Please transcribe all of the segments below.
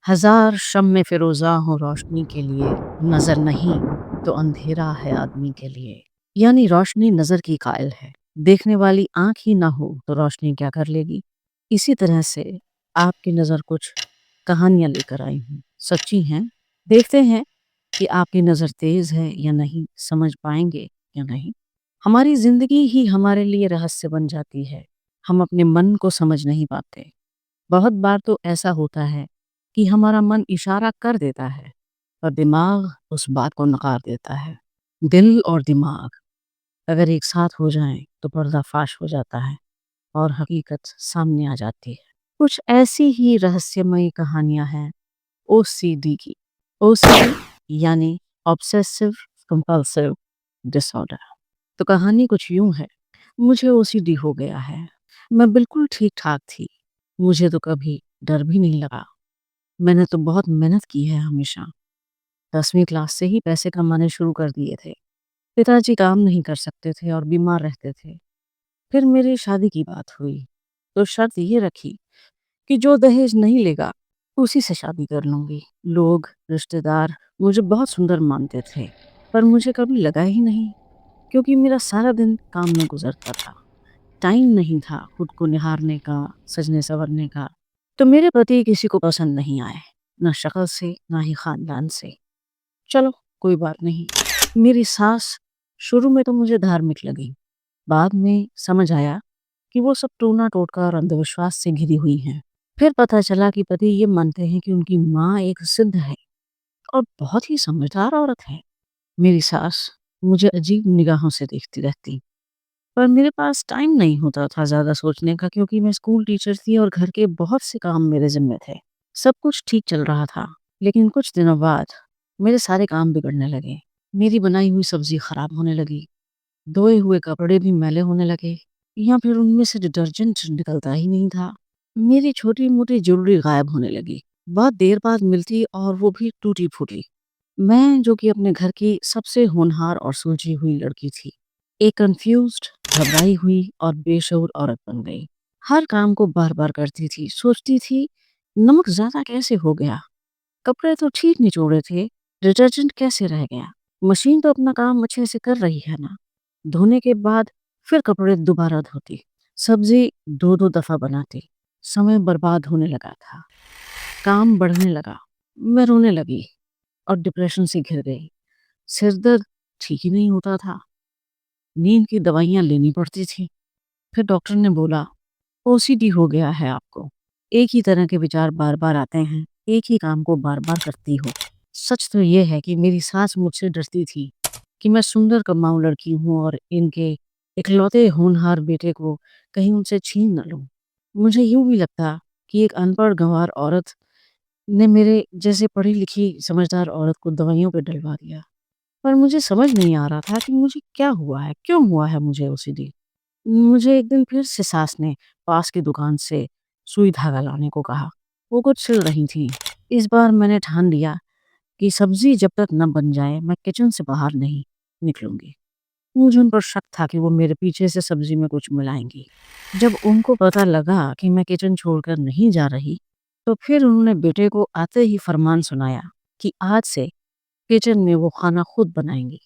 हजार शम्मे फिरोजा हो रोशनी के लिए, नजर नहीं तो अंधेरा है आदमी के लिए। यानी रोशनी नजर की कायल है, देखने वाली आंख ही ना हो तो रोशनी क्या कर लेगी। इसी तरह से आपकी नजर कुछ कहानियां लेकर आई हूँ, सच्ची हैं। देखते हैं कि आपकी नजर तेज है या नहीं, समझ पाएंगे या नहीं। हमारी जिंदगी ही हमारे लिए रहस्य बन जाती है, हम अपने मन को समझ नहीं पाते। बहुत बार तो ऐसा होता है कि हमारा मन इशारा कर देता है और दिमाग उस बात को नकार देता है। दिल और दिमाग अगर एक साथ हो जाएं तो पर्दाफाश हो जाता है और हकीकत सामने आ जाती है। कुछ ऐसी ही रहस्यमयी कहानियां हैं ओसीडी की। ओसीडी यानी ऑब्सेसिव कंपल्सिव डिसऑर्डर। तो कहानी कुछ यूं है। मुझे ओसीडी हो गया है। मैं बिल्कुल ठीक ठाक थी। मुझे तो कभी डर भी नहीं लगा। मैंने तो बहुत मेहनत की है हमेशा। 10वीं क्लास से ही पैसे कमाने शुरू कर दिए थे। पिताजी काम नहीं कर सकते थे और बीमार रहते थे। फिर मेरी शादी की बात हुई तो शर्त ये रखी कि जो दहेज नहीं लेगा उसी से शादी कर लूंगी। लोग, रिश्तेदार मुझे बहुत सुंदर मानते थे, पर मुझे कभी लगा ही नहीं, क्योंकि मेरा सारा दिन काम में गुजरता था। टाइम नहीं था खुद को निहारने का, सजने संवरने का। तो मेरे पति किसी को पसंद नहीं आए, ना शक्ल से ना ही खानदान से। चलो, कोई बात नहीं। मेरी सास शुरू में तो मुझे धार्मिक लगी, बाद में समझ आया कि वो सब टूना टोटका और अंधविश्वास से घिरी हुई हैं। फिर पता चला कि पति ये मानते हैं कि उनकी माँ एक सिद्ध है और बहुत ही समझदार औरत है। मेरी सास मुझे अजीब निगाहों से देखती रहती, पर मेरे पास टाइम नहीं होता था ज़्यादा सोचने का, क्योंकि मैं स्कूल टीचर थी और घर के बहुत से काम मेरे ज़िम्मे थे। सब कुछ ठीक चल रहा था, लेकिन कुछ दिनों बाद मेरे सारे काम बिगड़ने लगे। मेरी बनाई हुई सब्ज़ी खराब होने लगी, धोए हुए कपड़े भी मैले होने लगे, या फिर उनमें से डिटर्जेंट निकलता ही नहीं था। मेरी छोटी-मोटी ज्वेलरी गायब होने लगी, बहुत देर बाद मिलती और वो भी टूटी-फूटी। मैं, जो कि अपने घर की सबसे होनहार और सुलझी हुई लड़की थी, एक कन्फ्यूज्ड, घबराई हुई और बेशऊर औरत बन गई। हर काम को बार-बार करती थी, सोचती थी नमक ज़्यादा कैसे हो गया? कपड़े तो ठीक निचोड़े थे, डिटर्जेंट कैसे रह गया? मशीन तो अपना काम अच्छे से कर रही है ना? धोने के बाद फिर कपड़े दोबारा धोती, सब्जी 2-2 दफ़ा बनाती। समय बर्बाद होने लगा था, काम बढ़ने लगा, मैं रोने लगी और डिप्रेशन से घिर गई। सिर दर्द ठीक ही नहीं होता था, नींद की दवाइयाँ लेनी पड़ती थी। फिर डॉक्टर ने बोला, ओसीडी हो गया है आपको। एक ही तरह के विचार बार-बार आते हैं, एक ही काम को बार-बार करती हो। सच तो ये है कि मेरी सास मुझसे डरती थी कि मैं सुंदर कमाऊ लड़की हूँ और इनके इकलौते होनहार बेटे को कहीं उनसे छीन न लूँ। मुझे यूँ भी लगता कि एक अनपढ़ गँवार औरत ने मेरे जैसे पढ़ी-लिखी समझदार औरत को दवाइयों पे डलवा दिया। पर मुझे समझ नहीं आ रहा था कि मुझे क्या हुआ है? क्यों हुआ है मुझे ओसीडी? मुझे एक दिन फिर से सास ने पास की दुकान से सुई धागा लाने को कहा। वो कुछ सिल रही थी। इस बार मैंने ठान लिया कि सब्जी जब तक न बन जाए मैं किचन से बाहर नहीं निकलूंगी। मुझे उन पर शक था कि वो मेरे पीछे से सब्जी में कुछ मिलाएंगी। जब उनको पता लगा कि मैं किचन छोड़कर नहीं जा रही, तो फिर उन्होंने बेटे को आते ही फरमान सुनाया कि आज से किचन में वो खाना खुद बनाएंगी।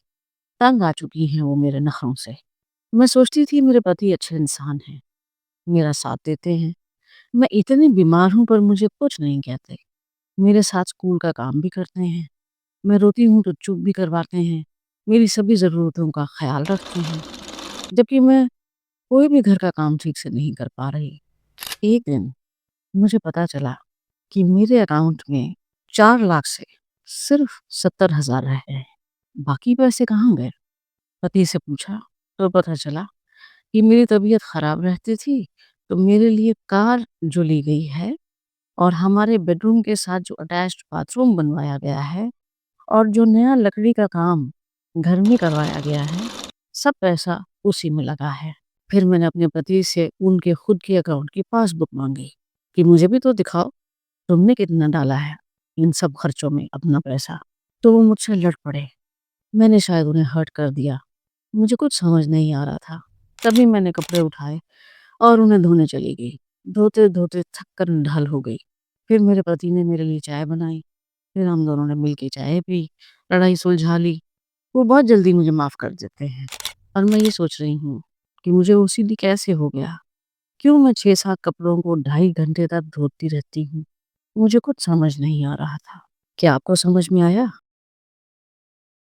तंग आ चुकी हैं वो मेरे नखरों से। मैं सोचती थी मेरे पति अच्छे इंसान हैं, मेरा साथ देते हैं। मैं इतनी बीमार हूँ पर मुझे कुछ नहीं कहते। मेरे साथ स्कूल का काम भी करते हैं। मैं रोती हूँ तो चुप भी करवाते हैं। मेरी सभी ज़रूरतों का ख्याल रखते हैं, जबकि मैं कोई भी घर का काम ठीक से नहीं कर पा रही। एक दिन मुझे पता चला कि मेरे अकाउंट में 4 लाख से सिर्फ 70,000 रह गए। बाकी पैसे कहाँ गए? पति से पूछा तो पता चला कि मेरी तबीयत खराब रहती थी, तो मेरे लिए कार जो ली गई है और हमारे बेडरूम के साथ जो अटैच्ड बाथरूम बनवाया गया है और जो नया लकड़ी का काम घर में करवाया गया है, सब पैसा उसी में लगा है। फिर मैंने अपने पति से उनके खुद के अकाउंट की पासबुक मांगी कि मुझे भी तो दिखाओ, तुमने कितना डाला है इन सब खर्चों में अपना पैसा। तो वो मुझसे लड़ पड़े। मैंने शायद उन्हें हर्ट कर दिया। मुझे कुछ समझ नहीं आ रहा था। तभी मैंने कपड़े उठाए और उन्हें धोने चली गई। धोते-धोते थक कर निढाल हो गई। फिर मेरे पति ने मेरे लिए चाय बनाई, फिर हम दोनों ने मिल के चाय पी, लड़ाई सुलझा ली। वो बहुत जल्दी मुझे माफ़ कर देते हैं और मैं ये सोच रही हूँ कि मुझे ओसीडी कैसे हो गया? क्यों मैं 6-7 कपड़ों को ढाई घंटे तक धोती रहती हूँ? मुझे कुछ समझ नहीं आ रहा था। क्या आपको समझ में आया?